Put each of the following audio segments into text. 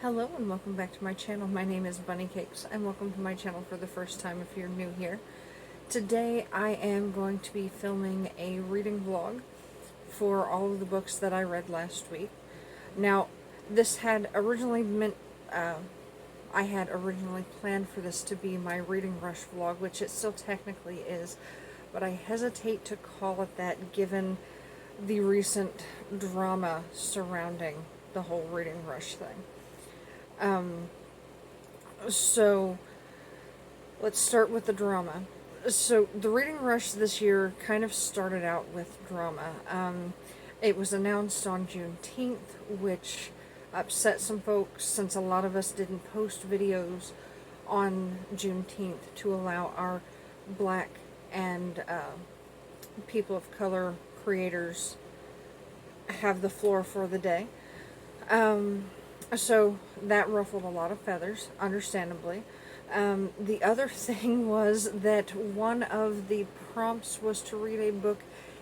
Hello and welcome back to my channel. My name is Bunny Cakes and welcome to my channel for the first time if you're new here. Today I am going to be filming a reading vlog for all of the books that I read last week. Now, this had originally I had originally planned for this to be my reading rush vlog, which it still technically is, but I hesitate to call it that given the recent drama surrounding the whole reading rush thing. So let's start with the drama. So the reading rush this year kind of started out with drama. It was announced on Juneteenth, which upset some folks since a lot of us didn't post videos on Juneteenth to allow our Black and people of color creators have the floor for the day. So that ruffled a lot of feathers, understandably. The other thing was that one of the prompts was to read a book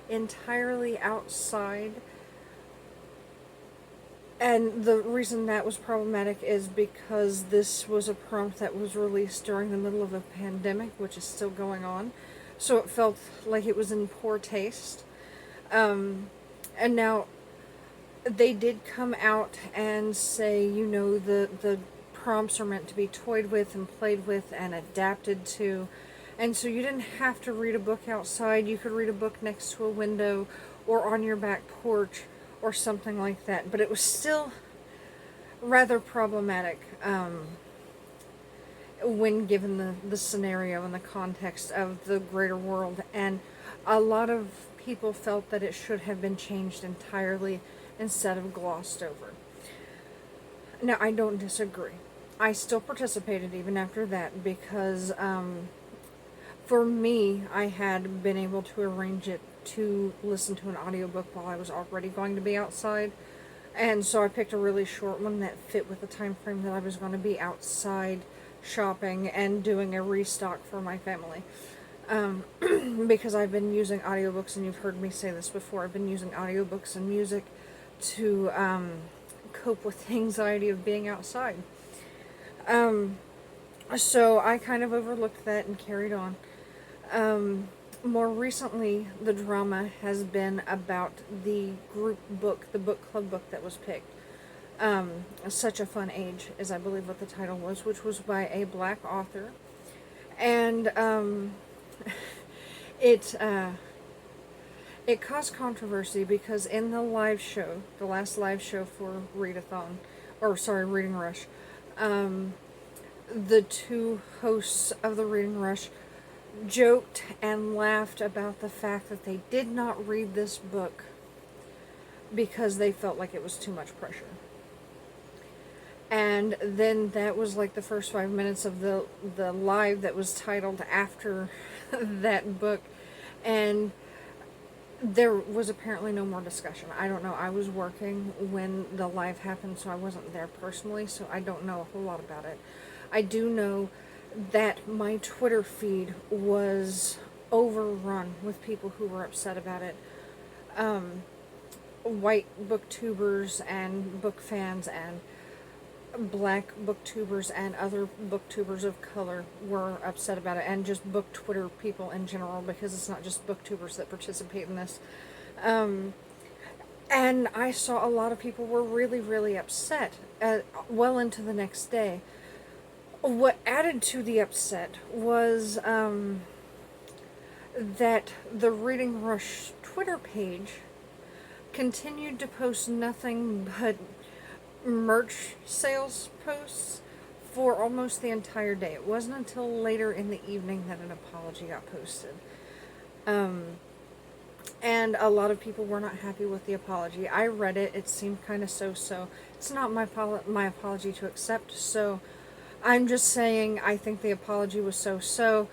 entirely outside. And the reason that was problematic is because this was a prompt that was released during the middle of a pandemic, which is still going on. So it felt like it was in poor taste. And now they did come out and say, you know, the prompts are meant to be toyed with and played with and adapted to. And so you didn't have to read a book outside. You could read a book next to a window or on your back porch or something like that. But it was still rather problematic when given the scenario and the context of the greater world. And a lot of people felt that it should have been changed entirely instead of glossed over. Now, I don't disagree. I still participated even after that because for me, I had been able to arrange it to listen to an audiobook while I was already going to be outside. And so I picked a really short one that fit with the time frame that I was going to be outside shopping and doing a restock for my family. Because I've been using audiobooks, and you've heard me say this before, I've been using audiobooks and music to cope with the anxiety of being outside. So I kind of overlooked that and carried on. More recently, the drama has been about the group book, the book club book that was picked. Such a Fun Age is, I believe, what the title was, which was by a Black author. And it caused controversy because in the live show, the last live show for Reading Rush, the two hosts of the Reading Rush joked and laughed about the fact that they did not read this book because they felt like it was too much pressure. And then that was like the first 5 minutes of the live that was titled after that book. And there was apparently no more discussion. I don't know. I was working when the live happened, so I wasn't there personally, so I don't know a whole lot about it. I do know that my Twitter feed was overrun with people who were upset about it. White booktubers and book fans and Black booktubers and other booktubers of color were upset about it, and just book Twitter people in general, because it's not just booktubers that participate in this. And I saw a lot of people were really, really upset well into the next day. What added to the upset was that the Reading Rush Twitter page continued to post nothing but merch sales posts for almost the entire day. It wasn't until later in the evening that an apology got posted. And a lot of people were not happy with the apology. I read it. It seemed kind of so-so. It's not my apology to accept, so I'm just saying I think the apology was so-so,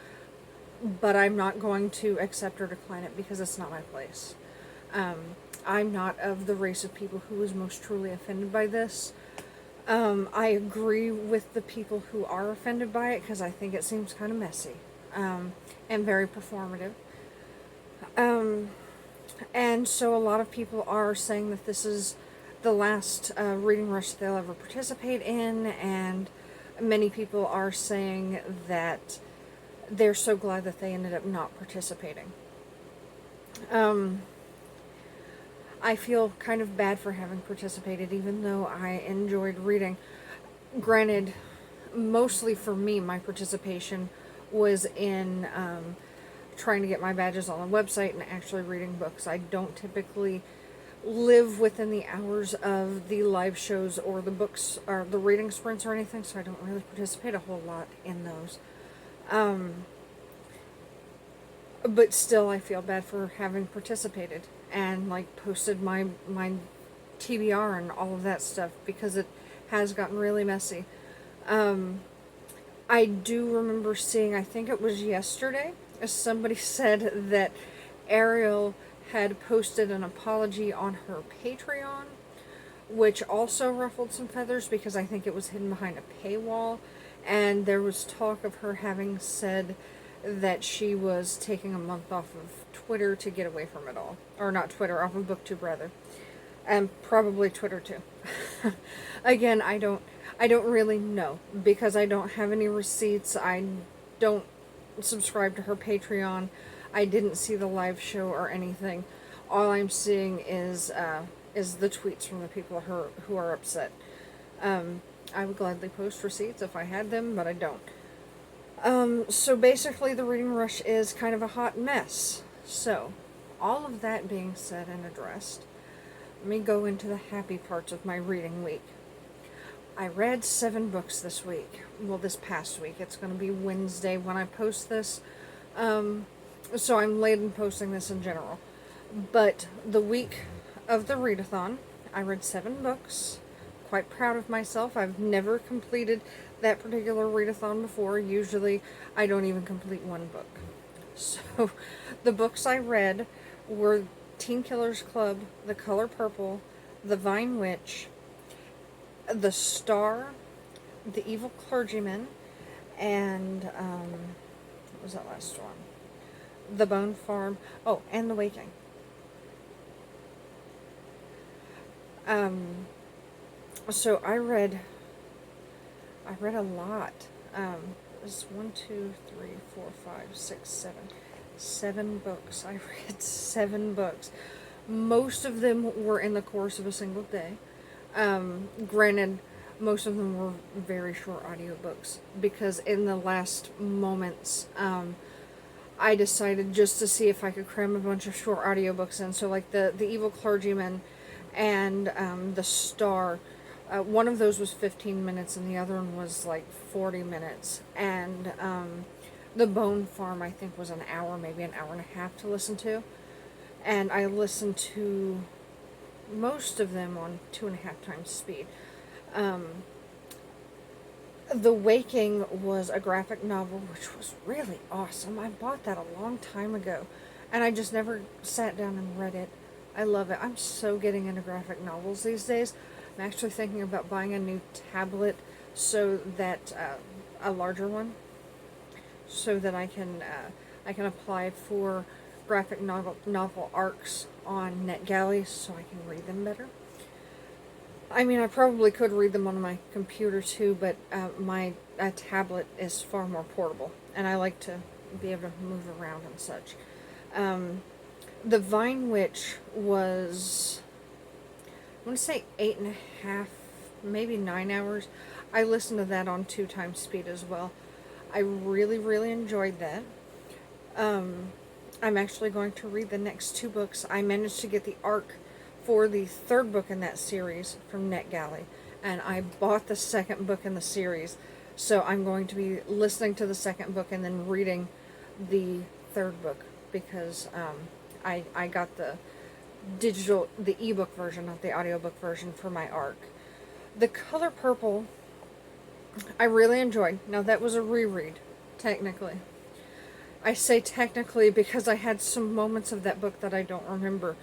but I'm not going to accept or decline it because it's not my place. I'm not of the race of people who was most truly offended by this. I agree with the people who are offended by it because I think it seems kind of messy and very performative. And so a lot of people are saying that this is the last reading rush they'll ever participate in, and many people are saying that they're so glad that they ended up not participating. I feel kind of bad for having participated, even though I enjoyed reading. Granted, mostly for me, my participation was in trying to get my badges on the website and actually reading books. I don't typically live within the hours of the live shows or the books or the reading sprints or anything, so I don't really participate a whole lot in those. But still, I feel bad for having participated and like posted my TBR and all of that stuff, because it has gotten really messy. I do remember seeing, I think it was yesterday, somebody said that Ariel had posted an apology on her Patreon, which also ruffled some feathers because I think it was hidden behind a paywall, and there was talk of her having said that she was taking a month off of Twitter to get away from it all. Or not Twitter, off of BookTube rather. And probably Twitter too. Again, I don't really know, because I don't have any receipts. I don't subscribe to her Patreon. I didn't see the live show or anything. All I'm seeing is the tweets from the people who are upset. I would gladly post receipts if I had them, but I don't. So basically the reading rush is kind of a hot mess. So, all of that being said and addressed, let me go into the happy parts of my reading week. I read 7 books this week. Well, this past week. It's going to be Wednesday when I post this. So I'm late in posting this in general. But the week of the readathon, I read 7 books. Quite proud of myself. I've never completed that particular readathon before. Usually I don't even complete one book. So the books I read were Teen Killers Club, The Color Purple, The Vine Witch, The Star, The Evil Clergyman, and what was that last one? The Bone Farm. Oh, and The Waking. So I read a lot. It was 1, 2, 3, 4, 5, 6, 7. 7 books. I read 7 books. Most of them were in the course of a single day. Granted, most of them were very short audiobooks, because in the last moments, I decided just to see if I could cram a bunch of short audiobooks in. So like the Evil Clergyman and The Star, one of those was 15 minutes and the other one was like 40 minutes. And The Bone Farm, I think, was an hour, maybe an hour and a half to listen to. And I listened to most of them on 2.5 times speed. The Waking was a graphic novel, which was really awesome. I bought that a long time ago, and I just never sat down and read it. I love it. I'm so getting into graphic novels these days. I'm actually thinking about buying a new tablet, so that a larger one, so that I can apply for graphic novel arcs on NetGalley, so I can read them better. I mean, I probably could read them on my computer too, but my tablet is far more portable, and I like to be able to move around and such. The Vine Witch was, I want to say 8.5, maybe 9 hours. I listened to that on 2 times speed as well. I really, really enjoyed that. I'm actually going to read the next 2 books. I managed to get the arc for the 3rd book in that series from NetGalley, and I bought the 2nd book in the series, so I'm going to be listening to the 2nd book and then reading the 3rd book, because I got the ebook version, not the audiobook version, for my arc. The Color Purple, I really enjoyed. Now, that was a reread, technically. I say technically because I had some moments of that book that I don't remember.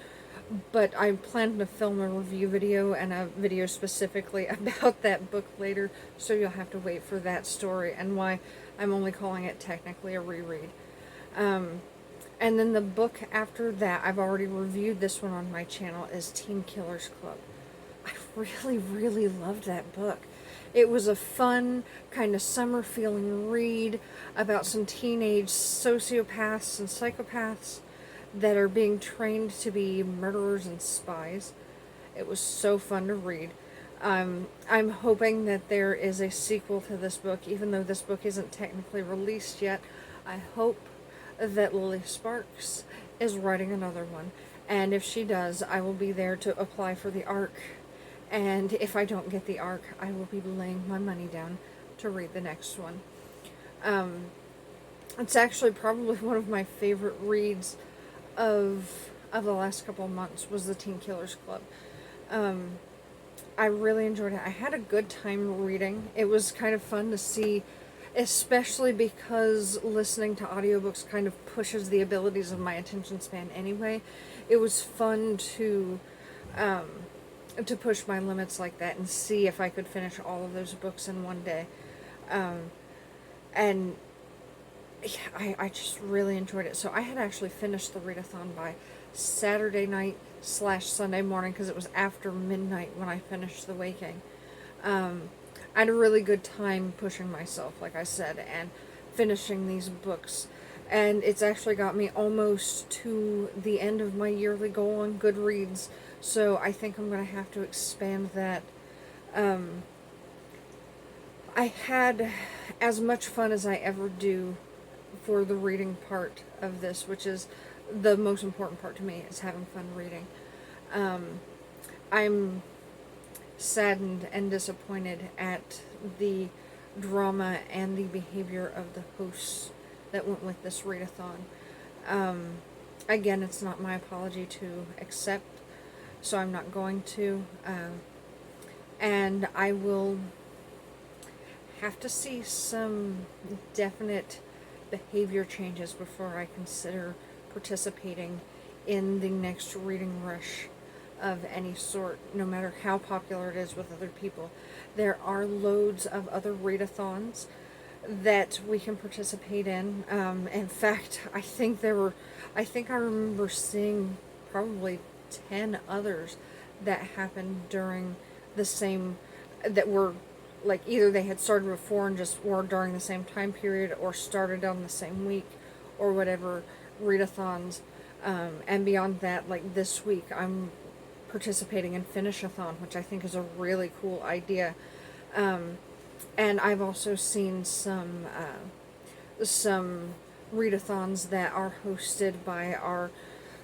But I plan to film a review video and a video specifically about that book later, so you'll have to wait for that story and why I'm only calling it technically a reread. And then the book after that, I've already reviewed this one on my channel, is Teen Killers Club. I really, really loved that book. It was a fun, kind of summer feeling read about some teenage sociopaths and psychopaths that are being trained to be murderers and spies. It was so fun to read. I'm hoping that there is a sequel to this book, even though this book isn't technically released yet. I hope that Lily Sparks is writing another one. And if she does, I will be there to apply for the ARC. And if I don't get the ARC, I will be laying my money down to read the next one. It's actually probably one of my favorite reads of the last couple of months was the Teen Killers Club. I really enjoyed it. I had a good time reading. It was kind of fun to see, especially because listening to audiobooks kind of pushes the abilities of my attention span anyway. It was fun to push my limits like that and see if I could finish all of those books in one day. And yeah, I just really enjoyed it. So I had actually finished the readathon by Saturday night / Sunday morning, because it was after midnight when I finished The Waking. I had a really good time pushing myself, like I said, and finishing these books. And it's actually got me almost to the end of my yearly goal on Goodreads, so I think I'm going to have to expand that. I had as much fun as I ever do for the reading part of this, which is the most important part to me, is having fun reading. I'm saddened and disappointed at the drama and the behavior of the hosts that went with this readathon. Again, it's not my apology to accept, so I'm not going to. And I will have to see some definite behavior changes before I consider participating in the next reading rush of any sort, no matter how popular it is with other people. There are loads of other readathons that we can participate in. In fact, I think I remember seeing probably 10 others that happened during the same, that were like either they had started before and just were during the same time period, or started on the same week, or whatever readathons. And beyond that, like this week, I'm participating in Finish-a-thon, which I think is a really cool idea. And I've also seen some readathons that are hosted by our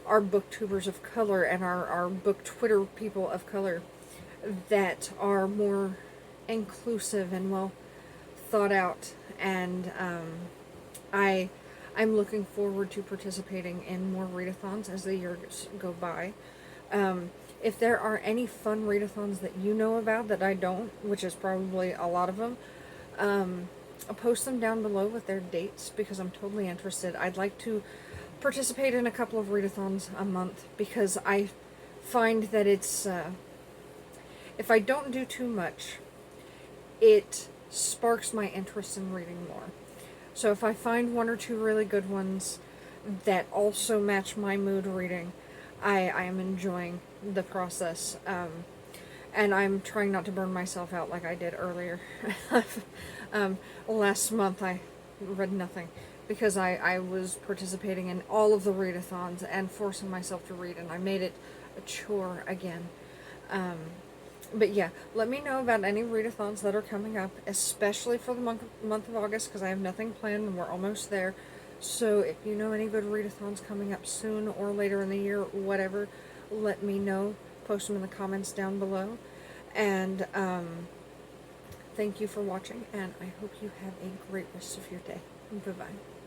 booktubers of color and our book Twitter people of color that are more inclusive and well thought out. And I'm looking forward to participating in more readathons as the years go by. If there are any fun readathons that you know about that I don't, which is probably a lot of them, I'll post them down below with their dates, because I'm totally interested. I'd like to participate in a couple of readathons a month, because I find that it's, if I don't do too much, it sparks my interest in reading more. So if I find one or two really good ones that also match my mood reading, I am enjoying the process. And I'm trying not to burn myself out like I did earlier. Last month I read nothing, because I was participating in all of the readathons and forcing myself to read, and I made it a chore again. But yeah, let me know about any readathons that are coming up, especially for the month of August, because I have nothing planned and we're almost there. So if you know any good readathons coming up soon or later in the year, whatever, let me know. Post them in the comments down below. And thank you for watching, and I hope you have a great rest of your day. Bye-bye.